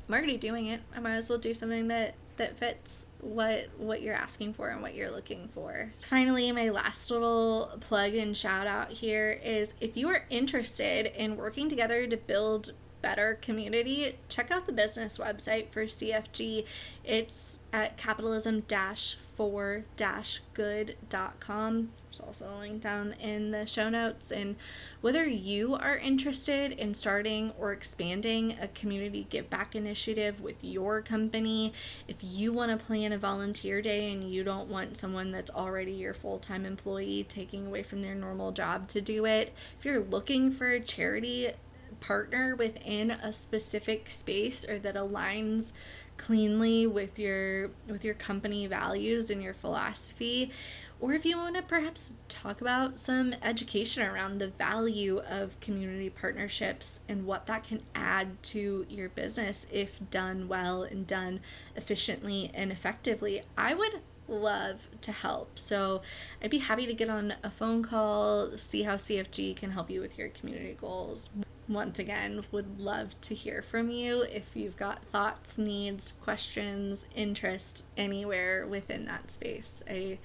I'm already doing it. I might as well do something that fits what you're asking for and what you're looking for. Finally, my last little plug and shout out here is, if you are interested in working together to build better community, check out the business website for CFG. It's at capitalism-for-good.com. There's also a link down in the show notes. And whether you are interested in starting or expanding a community give back initiative with your company, if you want to plan a volunteer day and you don't want someone that's already your full-time employee taking away from their normal job to do it, if you're looking for a charity partner within a specific space or that aligns cleanly with your company values and your philosophy, or if you want to perhaps talk about some education around the value of community partnerships and what that can add to your business if done well and done efficiently and effectively, I would love to help. So I'd be happy to get on a phone call, see how CFG can help you with your community goals. Once again, would love to hear from you if you've got thoughts, needs, questions, interest anywhere within that space. I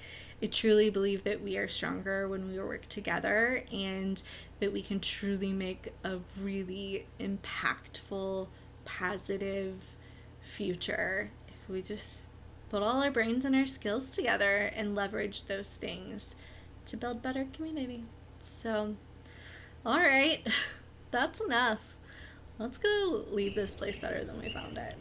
truly believe that we are stronger when we work together, and that we can truly make a really impactful, positive future if we just put all our brains and our skills together and leverage those things to build better community. So, all right. That's enough. Let's go leave this place better than we found it.